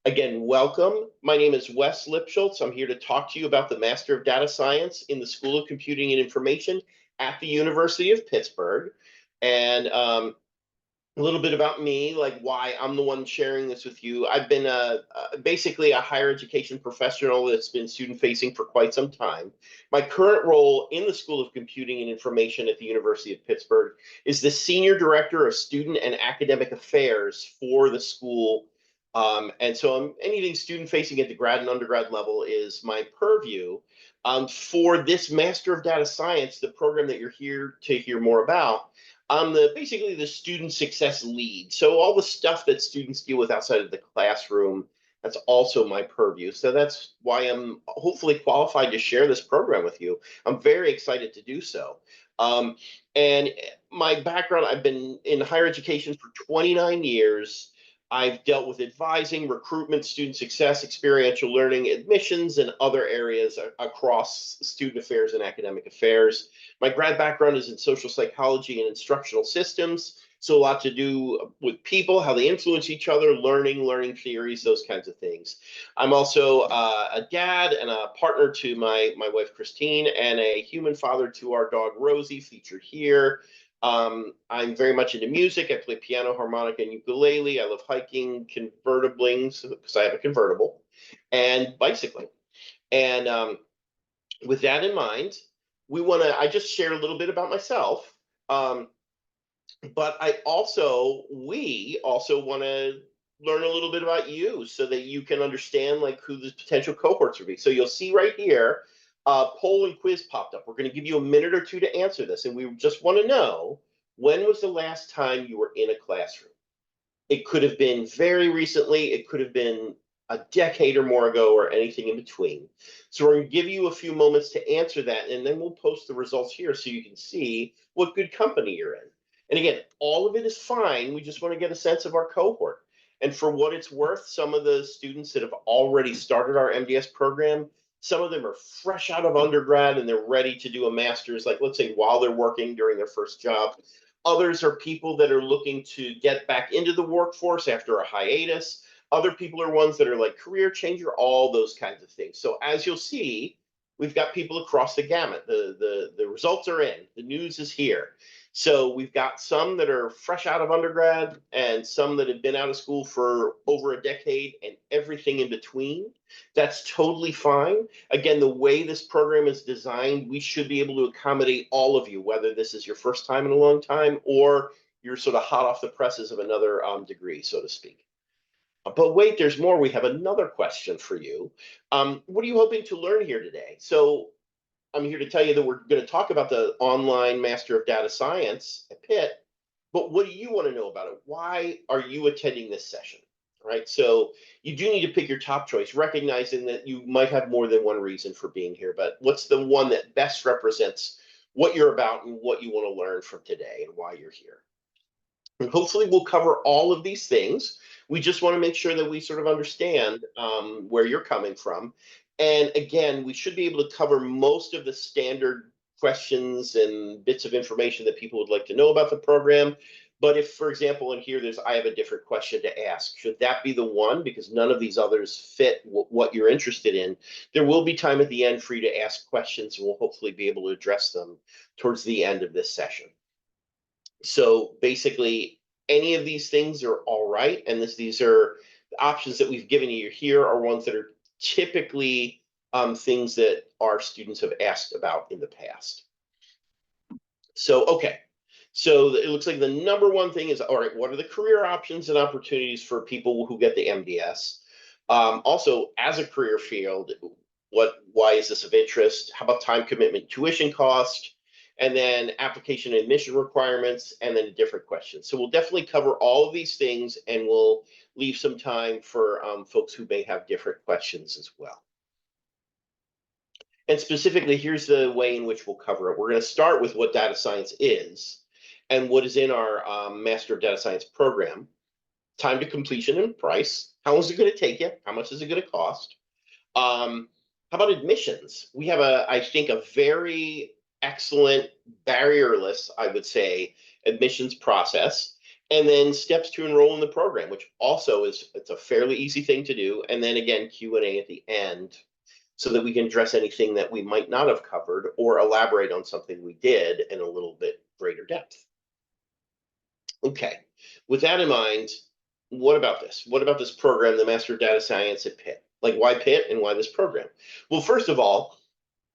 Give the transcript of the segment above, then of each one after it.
Again, welcome. My name is Wes Lipschultz. I'm here to talk to you about the Master of Data Science in the School of Computing and Information at the University of Pittsburgh. And a little bit about me, like why I'm the one sharing this with you. I've been basically a higher education professional that's been student facing for quite some time. My current role in the School of Computing and Information at the University of Pittsburgh is the Senior Director of Student and Academic Affairs for the school. And so anything student facing at the grad and undergrad level is my purview. For this Master of Data Science, the program that you're here to hear more about, I'm basically the student success lead. So all the stuff that students deal with outside of the classroom, that's also my purview. So that's why I'm hopefully qualified to share this program with you. I'm very excited to do so. And my background, I've been in higher education for 29 years. I've dealt with advising, recruitment, student success, experiential learning, admissions, and other areas across student affairs and academic affairs. My grad background is in social psychology and instructional systems, so a lot to do with people, how they influence each other, learning theories, those kinds of things. I'm also a dad and a partner to my wife, Christine, and a human father to our dog, Rosie, featured here. I'm very much into music. I play piano, harmonica, and ukulele. I love hiking, convertiblings, because I have a convertible, and bicycling. And with that in mind, I just shared a little bit about myself. But we also want to learn a little bit about you so that you can understand like who the potential cohorts would be. So you'll see right here, poll and quiz popped up. We're going to give you a minute or two to answer this. And we just want to know, when was the last time you were in a classroom? It could have been very recently. It could have been a decade or more ago, or anything in between. So we're going to give you a few moments to answer that, and then we'll post the results here so you can see what good company you're in. And again, all of it is fine. We just want to get a sense of our cohort. And for what it's worth, some of the students that have already started our MDS program, some of them are fresh out of undergrad and they're ready to do a master's, like let's say while they're working during their first job. Others are people that are looking to get back into the workforce after a hiatus. Other people are ones that are like career changer, all those kinds of things. So as you'll see, we've got people across the gamut. The results are in. The news is here. So we've got some that are fresh out of undergrad and some that have been out of school for over a decade and everything in between. That's totally fine. Again, the way this program is designed, we should be able to accommodate all of you, whether this is your first time in a long time or you're sort of hot off the presses of another degree, so to speak. But wait, there's more. We have another question for you. What are you hoping to learn here today? So I'm here to tell you that we're going to talk about the online Master of Data Science at Pitt, but what do you want to know about it? Why are you attending this session? All right, so you do need to pick your top choice, recognizing that you might have more than one reason for being here, but what's the one that best represents what you're about and what you want to learn from today and why you're here? And hopefully we'll cover all of these things. We just want to make sure that we sort of understand where you're coming from. And again, we should be able to cover most of the standard questions and bits of information that people would like to know about the program. But if, for example, in here, I have a different question to ask, should that be the one? Because none of these others fit what you're interested in. There will be time at the end for you to ask questions, and we'll hopefully be able to address them towards the end of this session. So basically, any of these things are all right. And these are the options that we've given you here are ones that are typically things that our students have asked about in the past. So, okay. So it looks like the number one thing is, all right, what are the career options and opportunities for people who get the MDS? Also, as a career field, why is this of interest? How about time commitment, tuition cost? And then application and admission requirements, and then a different question. So we'll definitely cover all of these things, and we'll leave some time for folks who may have different questions as well. And specifically, here's the way in which we'll cover it. We're going to start with what data science is and what is in our Master of Data Science program. Time to completion and price. How long is it going to take you? How much is it going to cost? How about admissions? We have, I think, a very excellent barrierless, I would say, admissions process. and then steps to enroll in the program, which also it's a fairly easy thing to do. And then again, Q&A at the end so that we can address anything that we might not have covered or elaborate on something we did in a little bit greater depth. Okay, with that in mind, what about this? What about this program, the Master of Data Science at Pitt? Like, why Pitt and why this program? Well, first of all,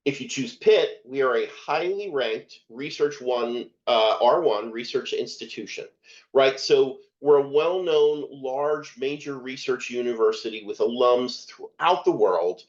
if you choose Pitt, we are a highly ranked R1 research institution, right? So we're a well-known, large, major research university with alums throughout the world.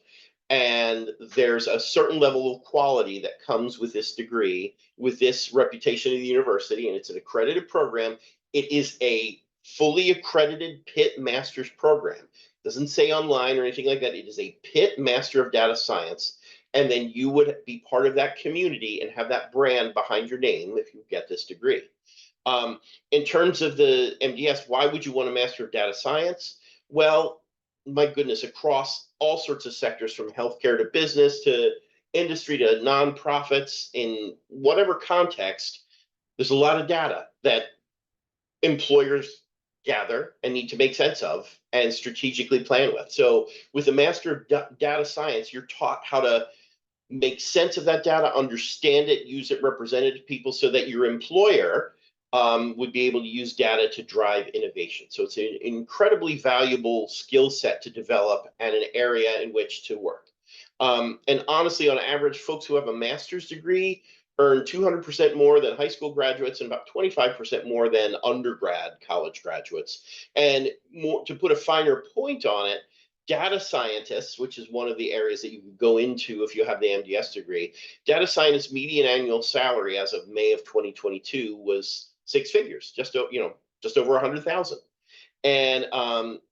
And there's a certain level of quality that comes with this degree, with this reputation of the university, and it's an accredited program. It is a fully accredited Pitt master's program. It doesn't say online or anything like that. It is a Pitt Master of Data Science. And then you would be part of that community and have that brand behind your name if you get this degree. In terms of the MDS, why would you want a Master of Data Science? Well, my goodness, across all sorts of sectors, from healthcare to business to industry to nonprofits, in whatever context, there's a lot of data that employers gather and need to make sense of and strategically plan with. So with a Master of Data Science, you're taught how to make sense of that data, understand it, use it, represent it to people so that your employer would be able to use data to drive innovation. So it's an incredibly valuable skill set to develop and an area in which to work. And honestly, on average, folks who have a master's degree earn 200% more than high school graduates and about 25% more than undergrad college graduates. And more, to put a finer point on it, data scientists, which is one of the areas that you could go into if you have the MDS degree, data scientists' median annual salary as of May of 2022 was six figures, just over 100,000. And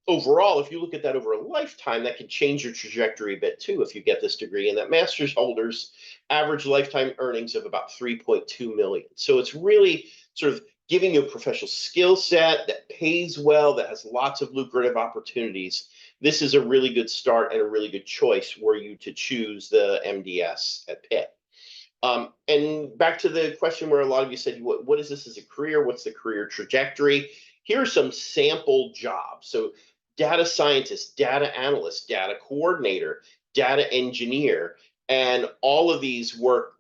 overall, if you look at that over a lifetime, that can change your trajectory a bit too if you get this degree. And that master's holders average lifetime earnings of about 3.2 million. So it's really sort of giving you a professional skill set that pays well, that has lots of lucrative opportunities. This is a really good start and a really good choice were you to choose the MDS at Pitt. And back to the question where a lot of you said, what is this as a career? What's the career trajectory? Here are some sample jobs. So data scientist, data analyst, data coordinator, data engineer, and all of these work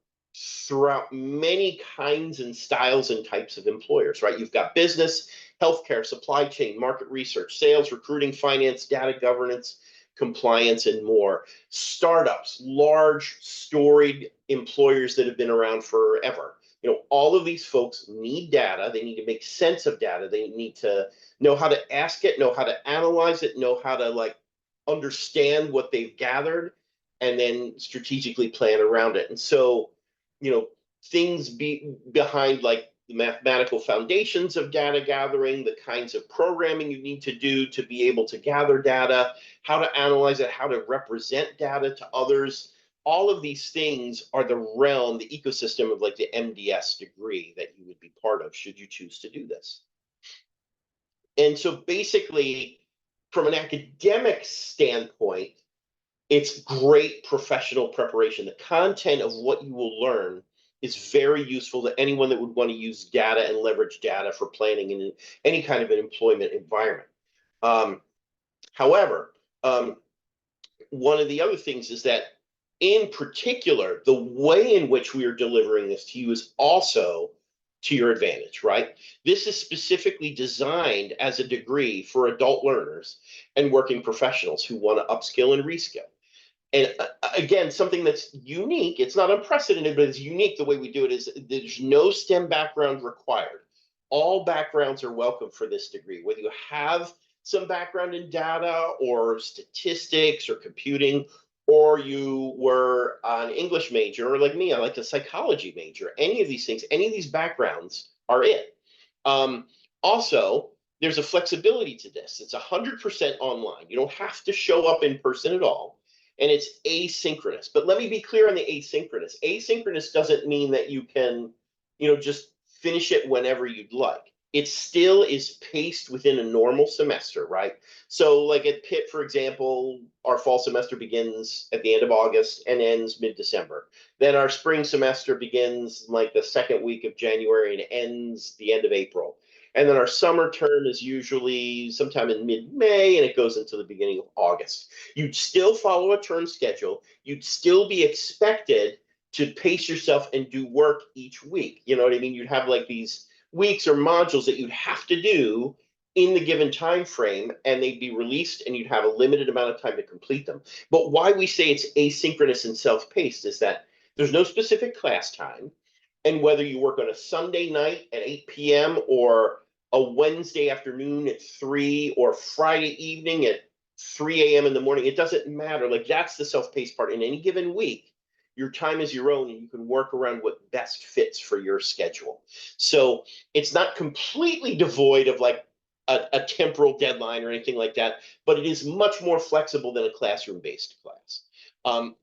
throughout many kinds and styles and types of employers, right? You've got business, healthcare, supply chain, market research, sales, recruiting, finance, data governance, compliance, and more. Startups, large, storied employers that have been around forever. All of these folks need data. They need to make sense of data. They need to know how to ask it, know how to analyze it, know how to understand what they've gathered, and then strategically plan around it. And so, things behind the mathematical foundations of data gathering, the kinds of programming you need to do to be able to gather data, how to analyze it, how to represent data to others. All of these things are the realm, the ecosystem of the MDS degree that you would be part of should you choose to do this. And so basically, from an academic standpoint, it's great professional preparation. The content of what you will learn is very useful to anyone that would want to use data and leverage data for planning in any kind of an employment environment. However, one of the other things is that, in particular, the way in which we are delivering this to you is also to your advantage, right? This is specifically designed as a degree for adult learners and working professionals who want to upskill and reskill. And again, something that's unique, it's not unprecedented, but it's unique the way we do it is there's no STEM background required. All backgrounds are welcome for this degree, whether you have some background in data or statistics or computing, or you were an English major, or like me, I like a psychology major. Any of these things, any of these backgrounds are it. Also, there's a flexibility to this. It's 100% online. You don't have to show up in person at all. And it's asynchronous. But let me be clear on the asynchronous. Asynchronous doesn't mean that you can, just finish it whenever you'd like. It still is paced within a normal semester, right? So like at Pitt, for example, our fall semester begins at the end of August and ends mid-December. Then our spring semester begins like the second week of January and ends the end of April. And then our summer term is usually sometime in mid-May, and it goes into the beginning of August. You'd still follow a term schedule. You'd still be expected to pace yourself and do work each week. You know what I mean? You'd have like these weeks or modules that you'd have to do in the given time frame, and they'd be released, and you'd have a limited amount of time to complete them. But why we say it's asynchronous and self-paced is that there's no specific class time, and whether you work on a Sunday night at 8 p.m. or a Wednesday afternoon at 3 or Friday evening at 3 a.m. in the morning, it doesn't matter. Like, that's the self-paced part. In any given week, your time is your own, and you can work around what best fits for your schedule. So it's not completely devoid of like a temporal deadline or anything like that, but it is much more flexible than a classroom-based class.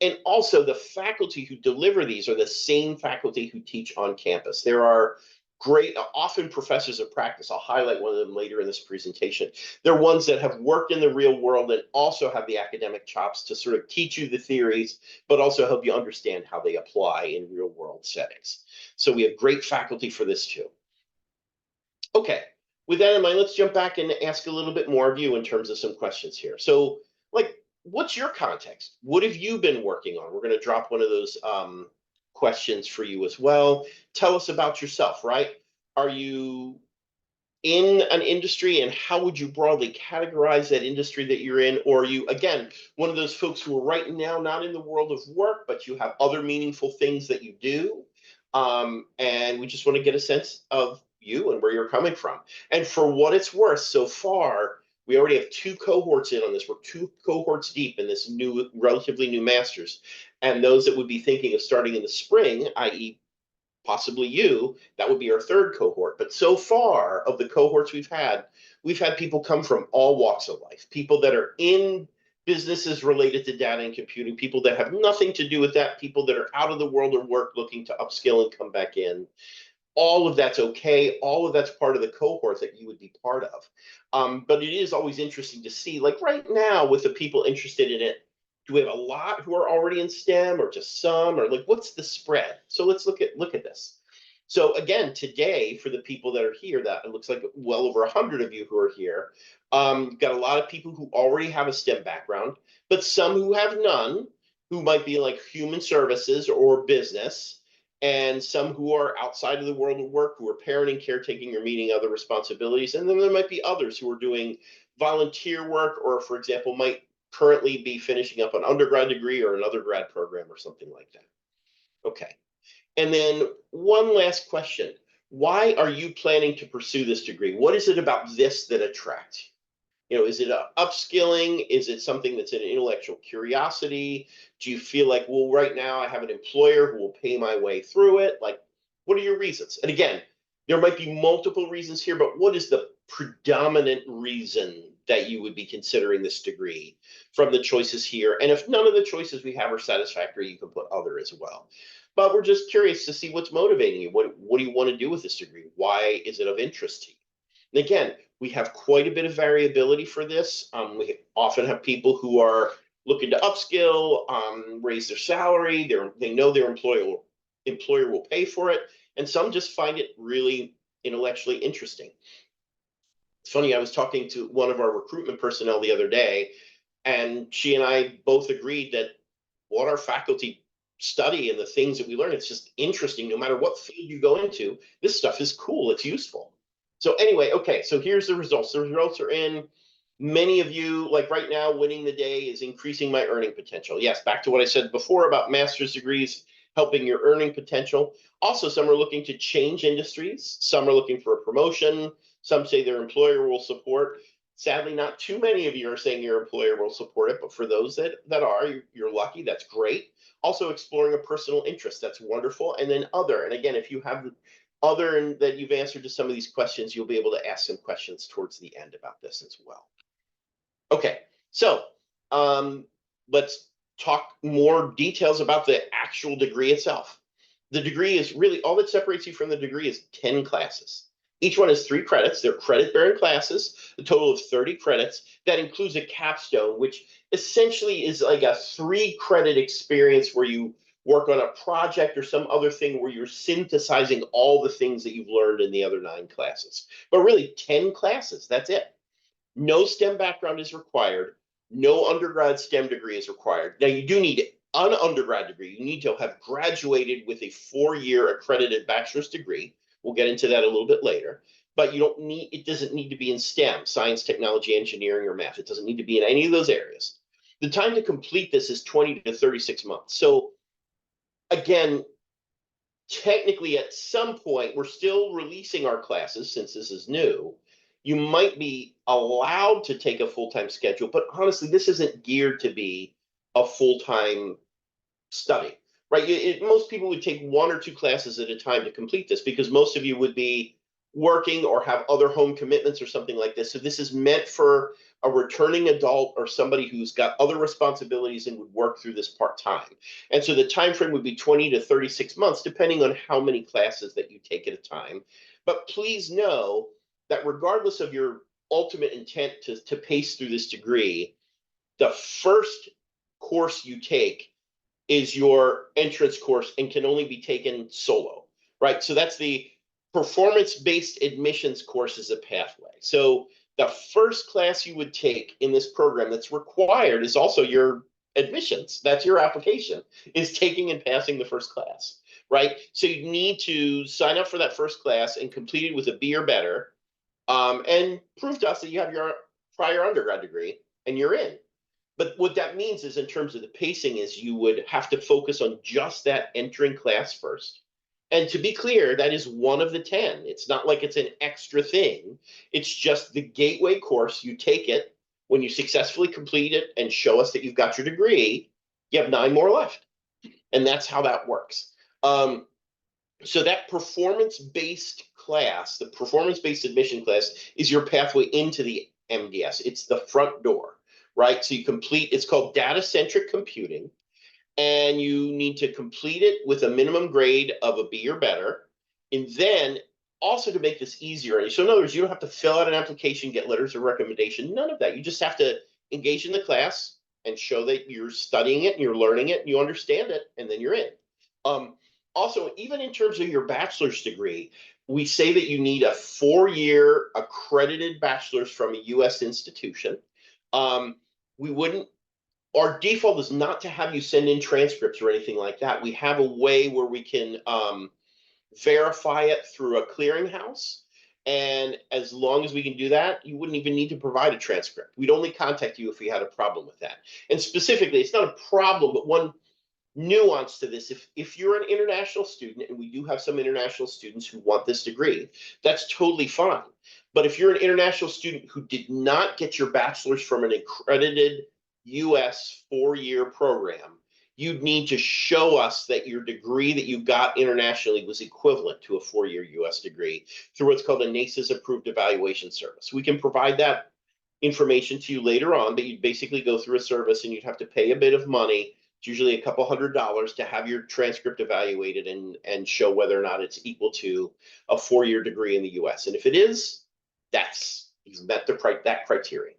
And also, the faculty who deliver these are the same faculty who teach on campus. There are great, often professors of practice. I'll highlight one of them later in this presentation. They're ones that have worked in the real world and also have the academic chops to sort of teach you the theories, but also help you understand how they apply in real world settings. So we have great faculty for this too. Okay, with that in mind, let's jump back and ask a little bit more of you in terms of some questions here. So, like, what's your context? What have you been working on? We're going to drop one of those questions for you as well. Tell us about yourself, right? Are you in an industry, and how would you broadly categorize that industry that you're in? Or are you, again, one of those folks who are right now not in the world of work, but you have other meaningful things that you do? And we just want to get a sense of you and where you're coming from. And for what it's worth, so far, we already have 2 cohorts in on this. We're 2 cohorts deep in this new, relatively new master's. And those that would be thinking of starting in the spring, i.e., possibly you, that would be our 3rd cohort. But so far, of the cohorts we've had people come from all walks of life, people that are in businesses related to data and computing, people that have nothing to do with that, people that are out of the world of work looking to upskill and come back in. All of that's okay. All of that's part of the cohort that you would be part of. But it is always interesting to see, like right now, with the people interested in it, do we have a lot who are already in STEM, or just some, or like what's the spread? So let's look at this. So again, today, for the people that are here, that it looks like well over 100 of you who are here, got a lot of people who already have a STEM background, but some who have none, who might be like human services or business, and some who are outside of the world of work, who are parenting, caretaking, or meeting other responsibilities. And then there might be others who are doing volunteer work, or, for example, might currently be finishing up an undergrad degree or another grad program or something like that. Okay. And then one last question. Why are you planning to pursue this degree? What is it about this that attracts you? You know, is it upskilling? Is it something that's an intellectual curiosity? Do you feel like, well, right now I have an employer who will pay my way through it? Like, what are your reasons? And again, there might be multiple reasons here, but what is the predominant reason that you would be considering this degree from the choices here? And if none of the choices we have are satisfactory, you can put other as well. But we're just curious to see what's motivating you. What do you want to do with this degree? Why is it of interest to you? And again, we have quite a bit of variability for this. We often have people who are looking to upskill, raise their salary. They know their employer will pay for it, and some just find it really intellectually interesting. It's funny, I was talking to one of our recruitment personnel the other day, and she and I both agreed that what our faculty study and the things that we learn, it's just interesting. No matter what field you go into, this stuff is cool. It's useful. So anyway, okay, so here's the results. The results are in. Many of you, like right now, winning the day is increasing my earning potential. Yes, back to what I said before about master's degrees helping your earning potential. Also, some are looking to change industries. Some are looking for a promotion. Some say their employer will support. Sadly, not too many of you are saying your employer will support it, but for those that are, you're lucky. That's great. Also, exploring a personal interest. That's wonderful. And then other. And again, if you have other and that you've answered to some of these questions, you'll be able to ask some questions towards the end about this as well. Okay, so let's talk more details about the actual degree itself. The degree is really, all that separates you from the degree is 10 classes. Each one has 3 credits. They're credit-bearing classes, a total of 30 credits. That includes a capstone, which essentially is like a 3-credit experience where you work on a project or some other thing where you're synthesizing all the things that you've learned in the other 9 classes. But really 10 classes, that's it. No STEM background is required. No undergrad STEM degree is required. Now, you do need an undergrad degree. You need to have graduated with a 4-year accredited bachelor's degree. We'll get into that a little bit later. But it doesn't need to be in STEM, science, technology, engineering, or math. It doesn't need to be in any of those areas. The time to complete this is 20 to 36 months. So again, technically at some point, we're still releasing our classes since this is new. You might be allowed to take a full-time schedule, but honestly, this isn't geared to be a full-time study, right? Most people would take 1 or 2 classes at a time to complete this because most of you would be working or have other home commitments or something like this. So this is meant for a returning adult or somebody who's got other responsibilities and would work through this part-time. And so the time frame would be 20 to 36 months, depending on how many classes that you take at a time. But please know that regardless of your ultimate intent to pace through this degree, the first course you take is your entrance course and can only be taken solo, right? So that's the performance-based admissions course is a pathway. So the first class you would take in this program that's required is also your admissions. That's your application, is taking and passing the first class, right? So you need to sign up for that first class and complete it with a B or better, and prove to us that you have your prior undergrad degree and you're in. But what that means is, in terms of the pacing, is you would have to focus on just that entering class first. And to be clear, that is one of the 10. It's not like it's an extra thing. It's just the gateway course. You take it. When you successfully complete it and show us that you've got your degree, you have 9 more left. And that's how that works. So that performance-based class, the performance-based admission class, is your pathway into the MDS. It's the front door, right? So you complete, it's called data-centric computing, and you need to complete it with a minimum grade of a B or better. And then also, to make this easier, so in other words, you don't have to fill out an application, get letters of recommendation, none of that. You just have to engage in the class and show that you're studying it and you're learning it and you understand it, and then you're in. Also, even in terms of your bachelor's degree, we say that you need a 4-year accredited bachelor's from a U.S. institution. Our default is not to have you send in transcripts or anything like that. We have a way where we can verify it through a clearinghouse. And as long as we can do that, you wouldn't even need to provide a transcript. We'd only contact you if we had a problem with that. And specifically, it's not a problem, but one nuance to this: if you're an international student, and we do have some international students who want this degree, that's totally fine. But if you're an international student who did not get your bachelor's from an accredited US 4-year program, you'd need to show us that your degree that you got internationally was equivalent to a 4-year US degree through what's called a NACES approved evaluation service. We can provide that information to you later on, but you'd basically go through a service and you'd have to pay a bit of money. It's usually a couple $100 to have your transcript evaluated and show whether or not it's equal to a 4-year degree in the US. And if it is, you've met that criteria.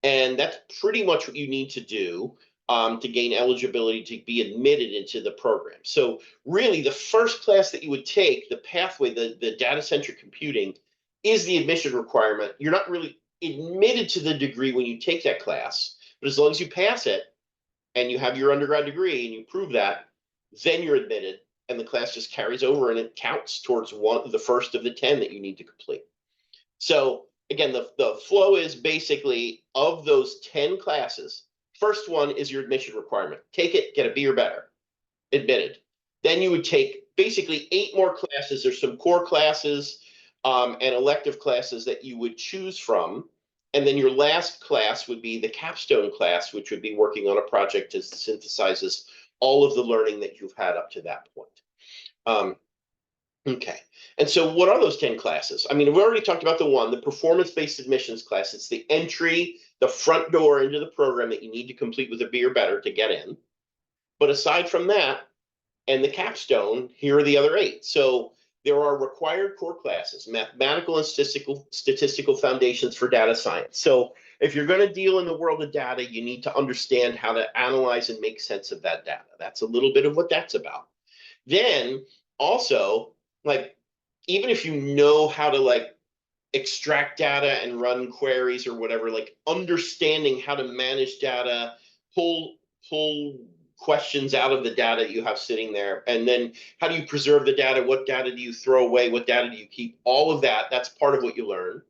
And that's pretty much what you need to do to gain eligibility to be admitted into the program. So really, the first class that you would take, the pathway, the data-centric computing, is the admission requirement. You're not really admitted to the degree when you take that class, but as long as you pass it and you have your undergrad degree and you prove that, then you're admitted, and the class just carries over and it counts towards the first of the 10 that you need to complete. So again, the flow is basically, of those 10 classes, first one is your admission requirement. Take it, get a B or better, admitted. Then you would take basically 8 more classes. There's some core classes and elective classes that you would choose from. And then your last class would be the capstone class, which would be working on a project that synthesizes all of the learning that you've had up to that point. Okay. And so what are those 10 classes? I mean, we've already talked about the performance-based admissions class. It's the entry, the front door into the program that you need to complete with a B or better to get in. But aside from that, and the capstone, here are the other 8. So there are required core classes: mathematical and statistical foundations for data science. So if you're going to deal in the world of data, you need to understand how to analyze and make sense of that data. That's a little bit of what that's about. Then also, like, even if you know how to like extract data and run queries or whatever, like understanding how to manage data, pull questions out of the data you have sitting there, and then how do you preserve the data? What data do you throw away? What data do you keep? All of that, that's part of what you learn.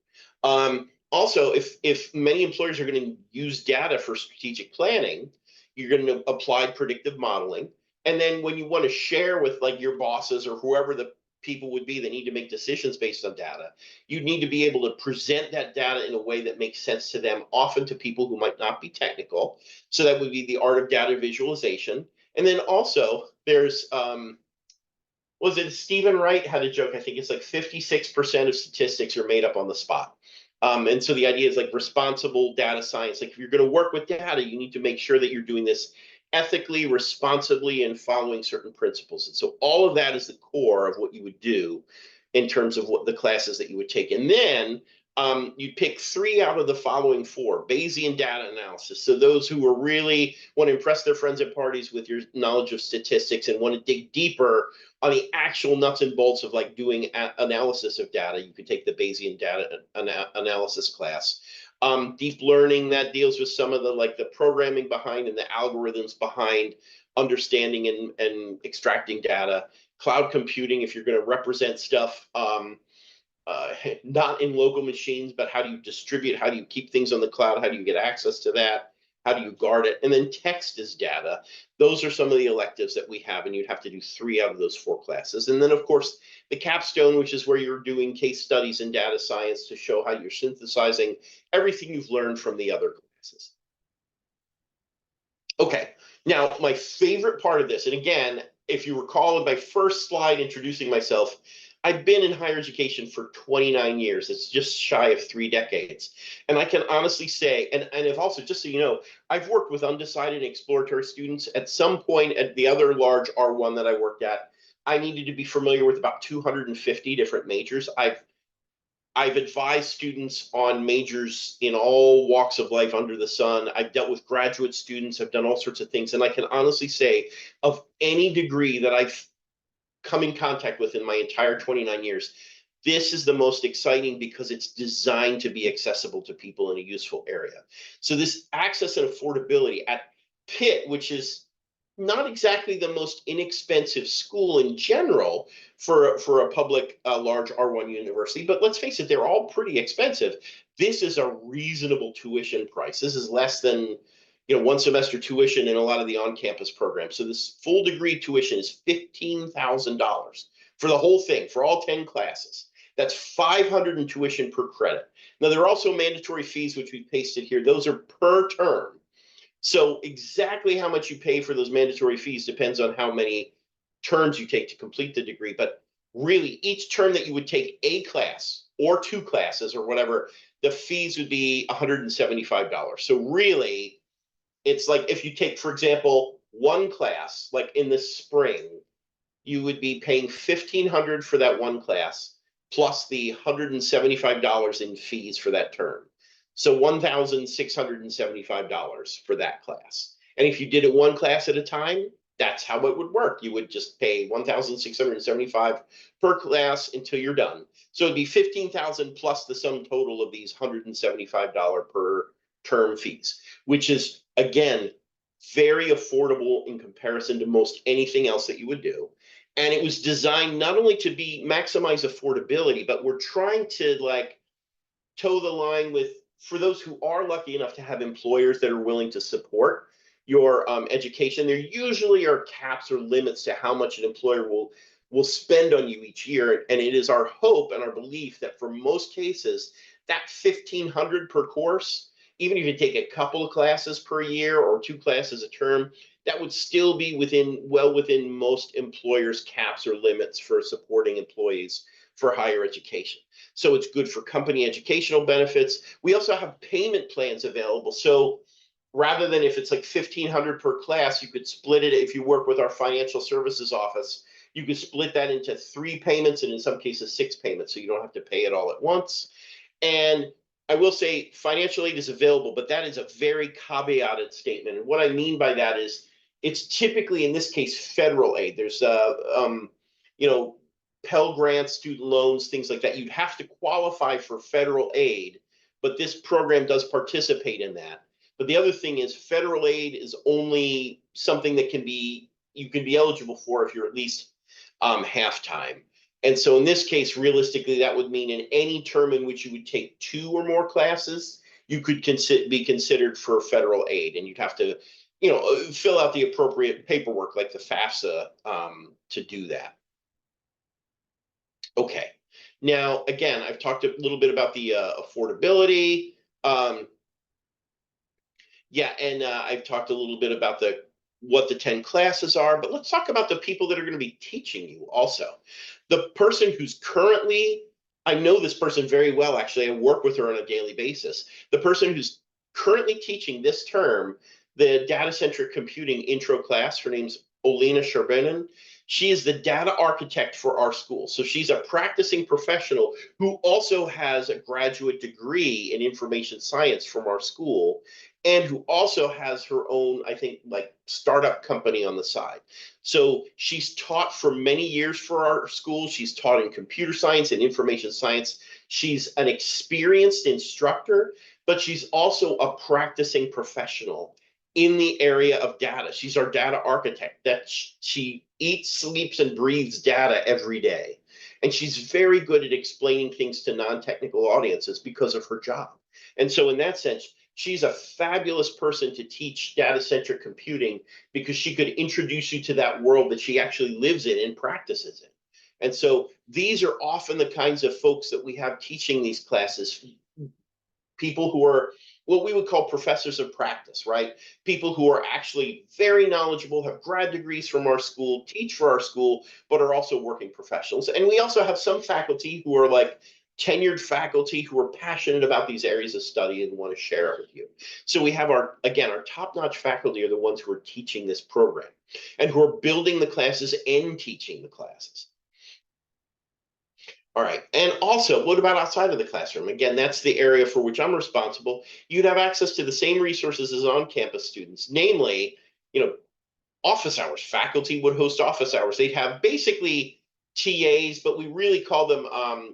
Also, if many employers are going to use data for strategic planning, you're going to apply predictive modeling. And then when you want to share with like your bosses or whoever the people would be that need to make decisions based on data, you need to be able to present that data in a way that makes sense to them, often to people who might not be technical. So that would be the art of data visualization. And then also there's was it Stephen Wright had a joke? I think it's like 56% of statistics are made up on the spot. And so the idea is like responsible data science. Like if you're going to work with data, you need to make sure that you're doing this ethically, responsibly, and following certain principles. And so all of that is the core of what you would do in terms of what the classes that you would take. And then you pick 3 out of the following 4: Bayesian data analysis. So those who are really want to impress their friends at parties with your knowledge of statistics and want to dig deeper on the actual nuts and bolts of like doing analysis of data, you could take the Bayesian data analysis class. Deep learning, that deals with some of the like the programming behind and the algorithms behind understanding and extracting data. Cloud computing, if you're going to represent stuff not in local machines, but how do you distribute, how do you keep things on the cloud, how do you get access to that, how do you guard it? And then text is data. Those are some of the electives that we have, and you'd have to do 3 out of those 4 classes. And then, of course, the capstone, which is where you're doing case studies in data science to show how you're synthesizing everything you've learned from the other classes. Okay, now my favorite part of this, and again, if you recall in my first slide introducing myself, I've been in higher education for 29 years. It's just shy of 3 decades. And I can honestly say, and if also, just so you know, I've worked with undecided and exploratory students. At some point at the other large R1 that I worked at, I needed to be familiar with about 250 different majors. I've advised students on majors in all walks of life under the sun. I've dealt with graduate students. I've done all sorts of things. And I can honestly say, of any degree that I've come in contact with in my entire 29 years, this is the most exciting because it's designed to be accessible to people in a useful area. So this access and affordability at Pitt, which is not exactly the most inexpensive school in general for a public large R1 university, but let's face it, they're all pretty expensive. This is a reasonable tuition price. This is less than 1 semester tuition in a lot of the on-campus programs. So this full degree tuition is $15,000 for the whole thing, for all 10 classes. That's $500 in tuition per credit. Now, there are also mandatory fees, which we've pasted here. Those are per term. So exactly how much you pay for those mandatory fees depends on how many terms you take to complete the degree. But really, each term that you would take a class or 2 classes or whatever, the fees would be $175. So really, it's like if you take, for example, 1 class, like in the spring, you would be paying $1,500 for that 1 class, plus the $175 in fees for that term. So $1,675 for that class. And if you did it 1 class at a time, that's how it would work. You would just pay $1,675 per class until you're done. So it'd be $15,000 plus the sum total of these $175 per term fees, which is, again, very affordable in comparison to most anything else that you would do. And it was designed not only to be maximize affordability, but we're trying to like toe the line with, for those who are lucky enough to have employers that are willing to support your education, there usually are caps or limits to how much an employer will spend on you each year. And it is our hope and our belief that for most cases, that $1,500 per course, even if you take a couple of classes per year or 2 classes a term, that would still be well within most employers' caps or limits for supporting employees for higher education. So it's good for company educational benefits. We also have payment plans available. So rather than if it's like $1,500 per class, you could split it. If you work with our financial services office, you could split that into 3 payments and in some cases 6 payments. So you don't have to pay it all at once. And I will say financial aid is available, but that is a very caveated statement. And what I mean by that is it's typically, in this case, federal aid. There's, you know, Pell Grants, student loans, things like that. You'd have to qualify for federal aid, but this program does participate in that. But the other thing is federal aid is only something that you can be eligible for if you're at least half-time. And so in this case, realistically, that would mean in any term in which you would take 2 or more classes, you could be considered for federal aid, and you'd have to, fill out the appropriate paperwork like the FAFSA to do that. Okay. Now, again, I've talked a little bit about the affordability. Yeah, and I've talked a little bit about what the 10 classes are, but let's talk about the people that are going to be teaching you also. The person who's currently, I know this person very well, actually, I work with her on a daily basis. The person who's currently teaching this term, the data-centric computing intro class, her name's Olena Sherbinin. She is the data architect for our school. So she's a practicing professional who also has a graduate degree in information science from our school, and who also has her own, I think, like startup company on the side. So she's taught for many years for our school. She's taught in computer science and information science. She's an experienced instructor, but she's also a practicing professional in the area of data. She's our data architect. That she eats, sleeps, and breathes data every day. And she's very good at explaining things to non-technical audiences because of her job. And so in that sense, she's a fabulous person to teach data-centric computing because she could introduce you to that world that she actually lives in and practices in. And so these are often the kinds of folks that we have teaching these classes, people who are what we would call professors of practice, right? People who are actually very knowledgeable, have grad degrees from our school, teach for our school, but are also working professionals. And we also have some faculty who are like tenured faculty who are passionate about these areas of study and want to share it with you. So we have our top-notch faculty are the ones who are teaching this program and who are building the classes and teaching the classes. All right. And also, what about outside of the classroom? Again, that's the area for which I'm responsible. You'd have access to the same resources as on-campus students, namely, office hours. Faculty would host office hours. They'd have basically TAs, but we really call them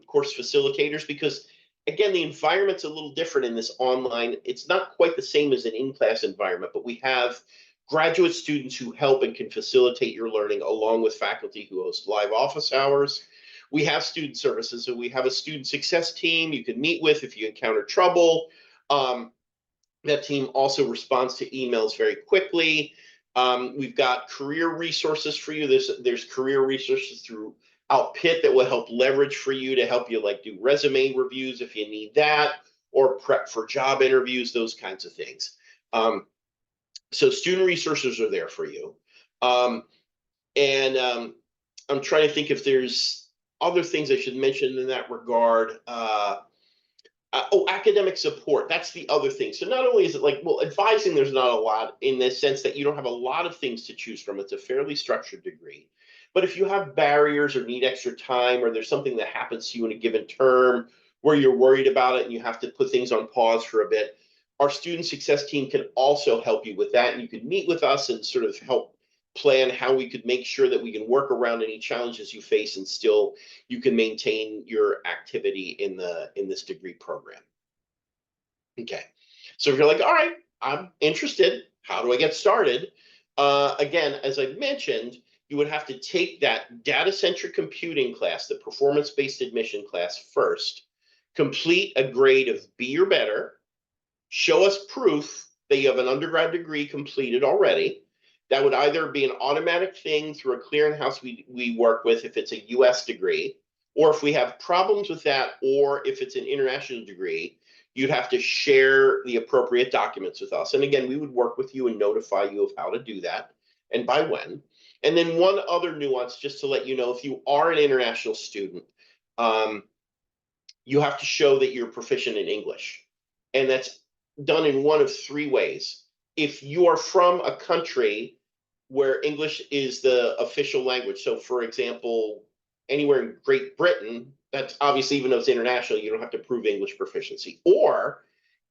course facilitators because, again, the environment's a little different in this online. It's not quite the same as an in-class environment, but we have graduate students who help and can facilitate your learning along with faculty who host live office hours. We have student services, so we have a student success team you can meet with if you encounter trouble. That team also responds to emails very quickly. We've got career resources for you. There's career resources throughout Pitt that will help leverage for you to help you like do resume reviews if you need that, or prep for job interviews, those kinds of things. So student resources are there for you. I'm trying to think if there's other things I should mention in that regard. Academic support. That's the other thing. So not only is it like, well, advising, there's not a lot in the sense that you don't have a lot of things to choose from. It's a fairly structured degree. But if you have barriers or need extra time, or there's something that happens to you in a given term where you're worried about it and you have to put things on pause for a bit, our student success team can also help you with that. And you can meet with us and sort of help plan how we could make sure that we can work around any challenges you face and still you can maintain your activity in this degree program. Okay, so if you're like, all right, I'm interested, how do I get started? Again, as I mentioned, you would have to take that data-centric computing class, the performance-based admission class first, complete a grade of B or better, show us proof that you have an undergrad degree completed already. That would either be an automatic thing through a clearinghouse we work with if it's a US degree, or if we have problems with that, or if it's an international degree, you'd have to share the appropriate documents with us. And again, we would work with you and notify you of how to do that and by when. And then one other nuance, just to let you know, if you are an international student, you have to show that you're proficient in English. And that's done in one of 3 ways. If you are from a country where English is the official language, so for example, anywhere in Great Britain, That's obviously, even though it's international, you don't have to prove English proficiency. Or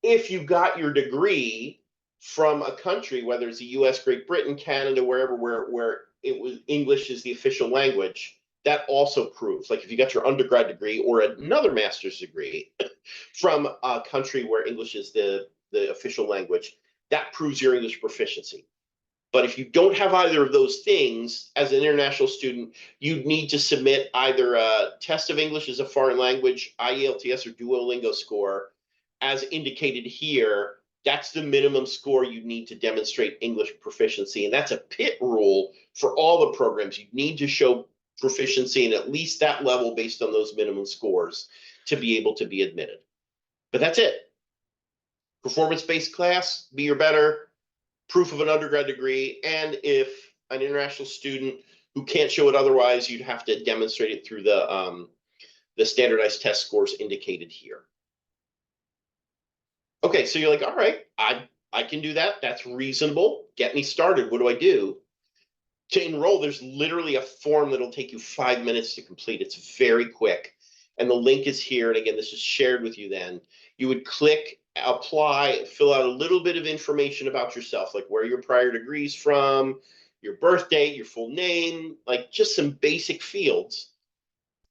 if you got your degree from a country, whether it's the US, Great Britain, Canada, wherever, where it was English is the official language, that also proves. Like if you got your undergrad degree or another master's degree from a country where English is the official language, that proves your English proficiency. But if you don't have either of those things as an international student, you'd need to submit either a test of English as a foreign language, IELTS or Duolingo score, as indicated here. That's the minimum score you need to demonstrate English proficiency. And that's a Pitt rule for all the programs. You need to show proficiency in at least that level based on those minimum scores to be able to be admitted. But that's it. Performance-based class, be or better, proof of an undergrad degree, and if an international student who can't show it otherwise, you'd have to demonstrate it through the standardized test scores indicated here. Okay, so you're like, all right, I can do that. That's reasonable. Get me started. What do I do? To enroll, there's literally a form that'll take you 5 minutes to complete. It's very quick. And the link is here. And again, this is shared with you then. You would click apply, fill out a little bit of information about yourself, like where your prior degrees from, your birth date, your full name, like just some basic fields.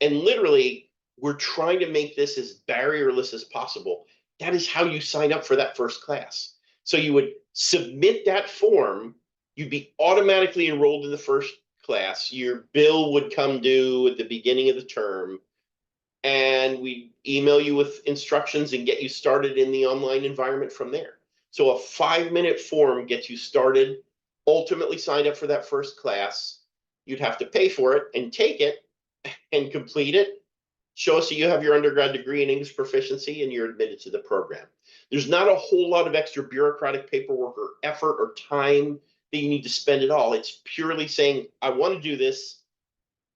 And literally, we're trying to make this as barrierless as possible. That is how you sign up for that first class. So you would submit that form, you'd be automatically enrolled in the first class. Your bill would come due at the beginning of the term, and we email you with instructions and get you started in the online environment from there. So a 5-minute form gets you started, ultimately signed up for that first class. You'd have to pay for it and take it and complete it. Show us that you have your undergrad degree in English proficiency and you're admitted to the program. There's not a whole lot of extra bureaucratic paperwork or effort or time that you need to spend at all. It's purely saying, I want to do this,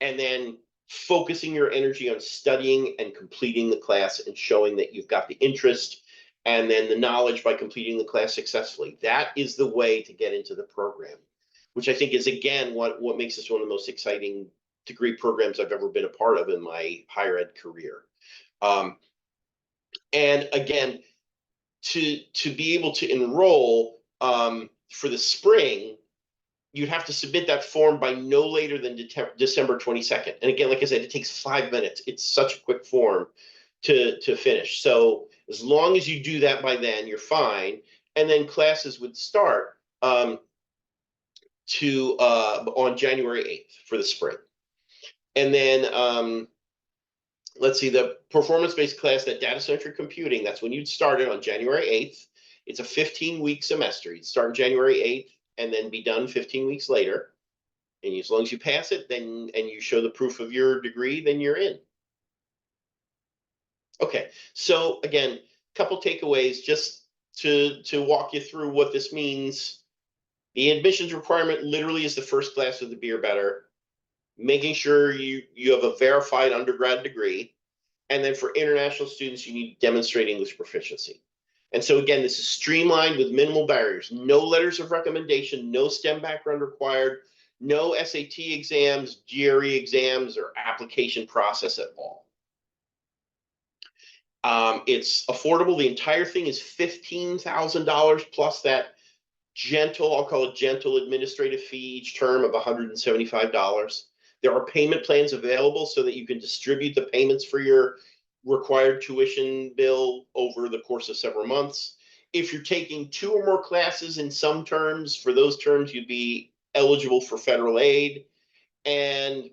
and then focusing your energy on studying and completing the class and showing that you've got the interest and then the knowledge by completing the class successfully. That is the way to get into the program, which I think is, again, what makes this one of the most exciting degree programs I've ever been a part of in my higher ed career. And again, to be able to enroll for the spring, you'd have to submit that form by no later than December 22nd. And again, like I said, it takes 5 minutes. It's such a quick form to finish. So as long as you do that by then, you're fine. And then classes would start on January 8th for the spring. And then let's see, the performance-based class, that data-centric computing, that's when you'd start it on January 8th. It's a 15-week semester. You'd start on January 8th and then be done 15 weeks later. And as long as you pass it, then and you show the proof of your degree, then you're in. Okay, so again, a couple takeaways just to walk you through what this means. The admissions requirement literally is the first class of the Be or Better, making sure you have a verified undergrad degree. And then for international students, you need to demonstrate English proficiency. And so again, this is streamlined with minimal barriers. No letters of recommendation, no STEM background required, no SAT exams, GRE exams, or application process at all. It's affordable. The entire thing is $15,000 plus that gentle, I'll call it gentle administrative fee each term of $175. There are payment plans available so that you can distribute the payments for your required tuition bill over the course of several months. If you're taking 2 or more classes in some terms, for those terms, you'd be eligible for federal aid. And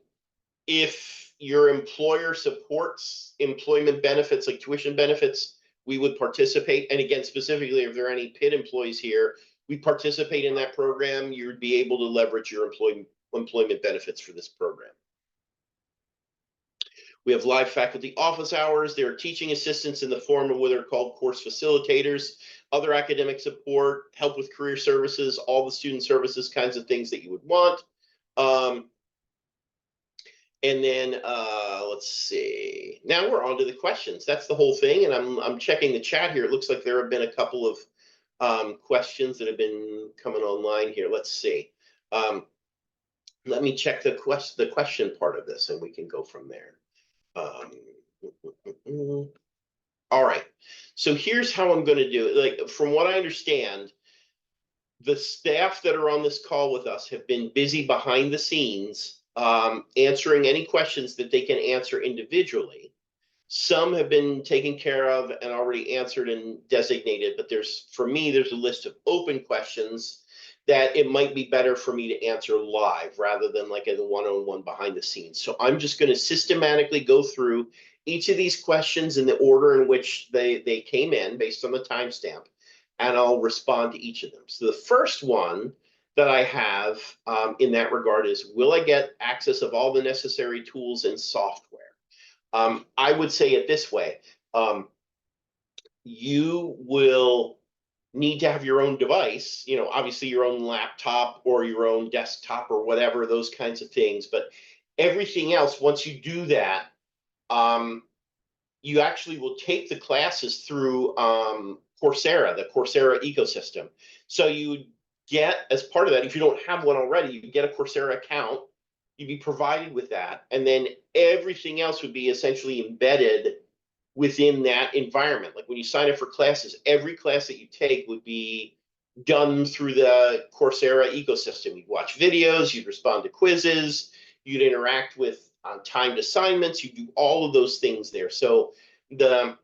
if your employer supports employment benefits like tuition benefits, we would participate. And again, specifically, if there are any Pitt employees here, we participate in that program. You would be able to leverage your employment benefits for this program. We have live faculty office hours. There are teaching assistants in the form of what are called course facilitators, other academic support, help with career services, all the student services kinds of things that you would want. And then let's see. Now we're on to the questions. That's the whole thing. And I'm checking the chat here. It looks like there have been a couple of questions that have been coming online here. Let's see. Let me check the question part of this, and we can go from there. All right. So here's how I'm going to do it. Like, from what I understand, the staff that are on this call with us have been busy behind the scenes, answering any questions that they can answer individually. Some have been taken care of and already answered and designated, but for me, there's a list of open questions that it might be better for me to answer live rather than like a one-on-one behind the scenes. So I'm just going to systematically go through each of these questions in the order in which they came in based on the timestamp, and I'll respond to each of them. So the first one that I have in that regard is, will I get access of all the necessary tools and software? I would say it this way. You will need to have your own device, obviously your own laptop or your own desktop or whatever, those kinds of things. But everything else, once you do that, you actually will take the classes through Coursera, the Coursera ecosystem. So you get, as part of that, if you don't have one already, you get a Coursera account. You'd be provided with that, and then everything else would be essentially embedded within that environment. Like when you sign up for classes, every class that you take would be done through the Coursera ecosystem. You'd watch videos, you'd respond to quizzes, you'd interact with timed assignments, you do all of those things there. So the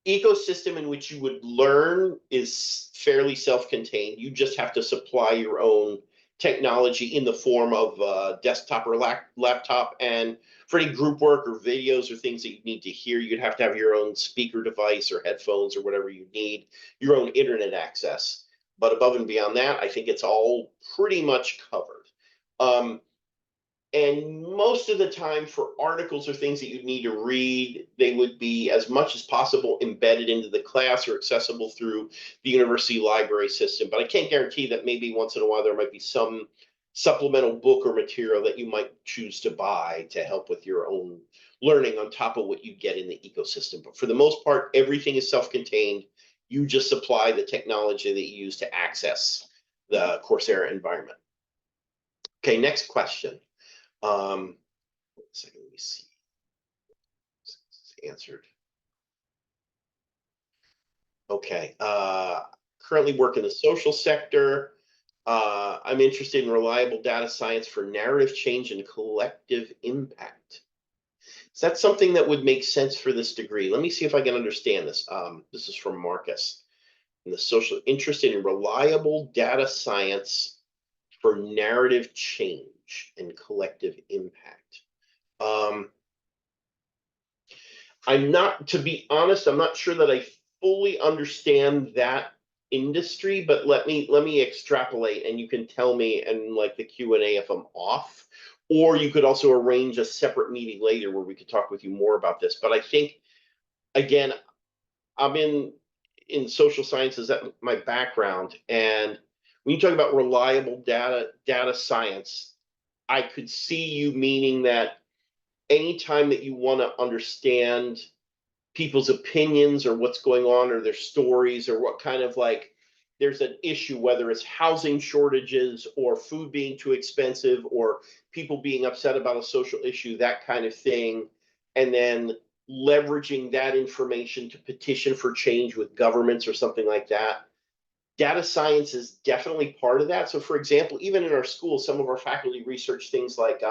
ecosystem in which you would learn is fairly self-contained. You just have to supply your own technology in the form of a desktop or laptop. And for any group work or videos or things that you need to hear, you'd have to have your own speaker device or headphones or whatever you need, your own internet access. But above and beyond that, I think it's all pretty much covered. And most of the time, for articles or things that you need to read, they would be as much as possible embedded into the class or accessible through the university library system. But I can't guarantee that maybe once in a while there might be some supplemental book or material that you might choose to buy to help with your own learning on top of what you get in the ecosystem. But for the most part, everything is self-contained. You just supply the technology that you use to access the Coursera environment. Okay, next question. Second, let me see. It's answered. Okay. Currently work in the social sector. I'm interested in reliable data science for narrative change and collective impact. Is that something that would make sense for this degree? Let me see if I can understand this. This is from Marcus. In the social, interested in reliable data science for narrative change and collective impact. I'm not, to be honest, I'm not sure that I fully understand that industry, but let me extrapolate, and you can tell me in like the Q&A if I'm off, or you could also arrange a separate meeting later where we could talk with you more about this. But I think, again, I'm in social sciences, that's my background, and when you talk about reliable data science, I could see you meaning that anytime that you want to understand people's opinions or what's going on or their stories or what kind of, like, there's an issue, whether it's housing shortages or food being too expensive or people being upset about a social issue, that kind of thing, and then leveraging that information to petition for change with governments or something like that. Data science is definitely part of that. So, for example, even in our schools, some of our faculty research things like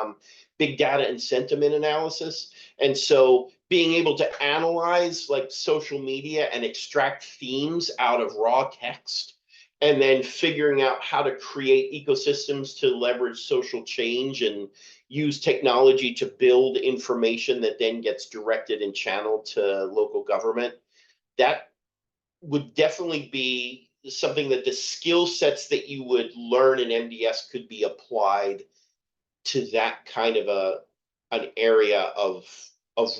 big data and sentiment analysis. And so being able to analyze like social media and extract themes out of raw text, and then figuring out how to create ecosystems to leverage social change and use technology to build information that then gets directed and channeled to local government. That would definitely be something that the skill sets that you would learn in MDS could be applied to that kind of an area of